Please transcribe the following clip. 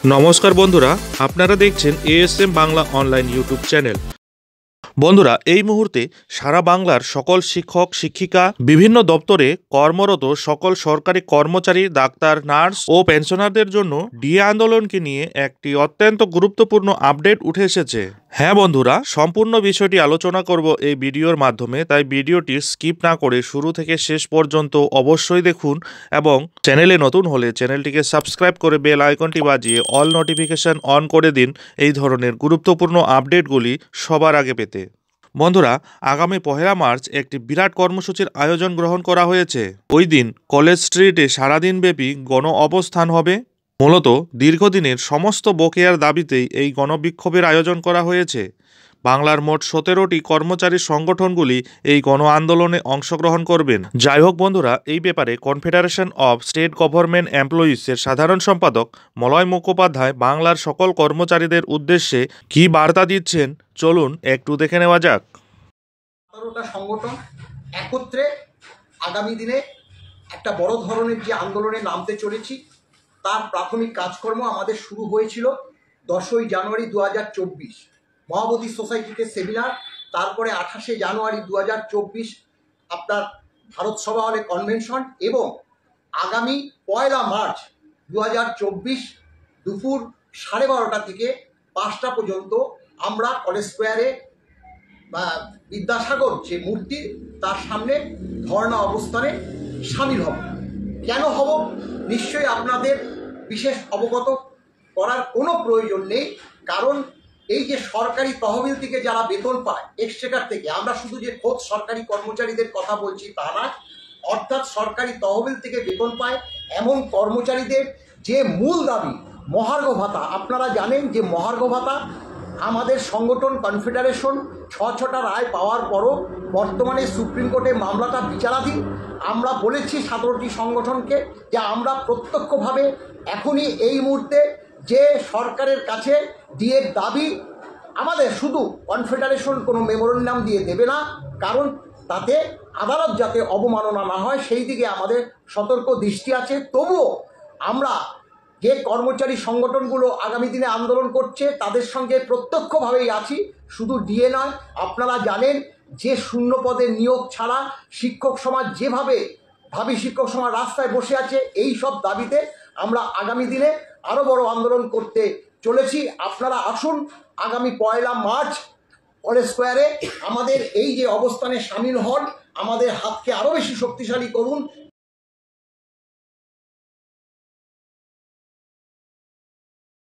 নমস্কার বন্ধুরা, আপনারা দেখছেন ASM Bangla online YouTube channel. বন্ধুরা, এই মুহূর্তে সারা বাংলার সকল শিক্ষক শিক্ষিকা, বিভিন্ন দপ্তরে কর্মরত সকল সরকারি কর্মচারী, ডাক্তার, নার্স ও পেনশনারদের জন্য ডিএ আন্দোলনকে নিয়ে একটি অত্যন্ত গুরুত্বপূর্ণ আপডেট উঠে এসেছে। হ্যাঁ বন্ধুরা, সম্পূর্ণ বিষয়টি আলোচনা করব এই ভিডিওর মাধ্যমে, তাই ভিডিওটি স্কিপ না করে শুরু থেকে শেষ পর্যন্ত অবশ্যই দেখুন এবং চ্যানেলে নতুন হলে চ্যানেলটিকে সাবস্ক্রাইব করে বেল আইকনটি বাজিয়ে অল নোটিফিকেশন অন করে দিন এই ধরনের গুরুত্বপূর্ণ আপডেটগুলি সবার আগে পেতে। বন্ধুরা, আগামী 1 মার্চ একটি বিরাট কর্মসূচির আয়োজন গ্রহণ করা হয়েছে। ওই দিন কলেজ স্ট্রিটে সারাদিনব্যাপী গণ অবস্থান হবে। মূলত দীর্ঘদিনের সমস্ত বকেয়ার দাবিতেই এই গণবিক্ষোভের আয়োজন করা হয়েছে। বাংলার মোট 17টি কর্মচারী সংগঠনগুলি এই গণ আন্দোলনে অংশগ্রহণ করবেন। যাই হোক বন্ধুরা, এই ব্যাপারে কনফেডারেশন অব স্টেট গভর্নমেন্ট এমপ্লয়িজের সাধারণ সম্পাদক মলয় মুখোপাধ্যায় বাংলার সকল কর্মচারীদের উদ্দেশ্যে কী বার্তা দিচ্ছেন, চলুন একটু দেখে নেওয়া যাক। 17টা সংগঠন একত্রে আগামী দিনে একটা বড় ধরনের যে আন্দোলনে নামতে চলেছি, তার প্রাথমিক কাজকর্ম আমাদের শুরু হয়েছিল 10ই জানুয়ারি 2024 মহাবোধি সোসাইটিতে সেমিনার, তারপরে 28শে জানুয়ারি 2024 আপনার ভারত সভা হলে কনভেনশন, এবং আগামী 1 মার্চ 2024 দুপুর 12:30 থেকে 5টা পর্যন্ত আমরা কলেজ স্কোয়ারে বা বিদ্যাসাগর যে মূর্তি, তার সামনে ধর্ণা অবস্থানে সামিল হব। কেন হব নিশ্চয়ই আপনাদের বিশেষ অবগত করার কোনো প্রয়োজন নেই, কারণ এই যে সরকারি তহবিল থেকে যারা বেতন পায় এক্সচেকার থেকে, আমরা শুধু যে খোদ সরকারি কর্মচারীদের কথা বলছি তা না, অর্থাৎ সরকারি তহবিল থেকে বেতন পায় এমন কর্মচারীদের যে মূল দাবি মহার্ঘ ভাতা। আপনারা জানেন যে মহার্ঘ ভাতা আমাদের সংগঠন কনফেডারেশন 6টা রায় পাওয়ার পরও বর্তমানে সুপ্রিম কোর্টে মামলাটা বিচারাধীন। আমরা বলেছি 17টি সংগঠনকে যে আমরা প্রত্যক্ষভাবে এখনই এই মুহূর্তে যে সরকারের কাছে ডিএর দাবি, আমাদের শুধু কনফেডারেশন কোনো মেমোরেন্ডাম দিয়ে দেবে না, কারণ তাতে আদালত যাতে অবমাননা না হয় সেই দিকে আমাদের সতর্ক দৃষ্টি আছে। তবুও আমরা যে কর্মচারী সংগঠনগুলো আগামী দিনে আন্দোলন করছে তাদের সঙ্গে প্রত্যক্ষভাবেই আছি, শুধু ডিএ নয়। আপনারা জানেন যে শূন্য পদে নিয়োগ ছাড়া শিক্ষক সমাজ যেভাবে ভাবী শিক্ষক সমাজ রাস্তায় বসে আছে, এই সব দাবিতে আমরা আগামী দিনে আরও বড় আন্দোলন করতে চলেছি। আপনারা আসুন আগামী 1 মার্চ কলেজ স্কোয়ারে আমাদের এই যে অবস্থানে সামিল হন, আমাদের হাতকে আরও বেশি শক্তিশালী করুন,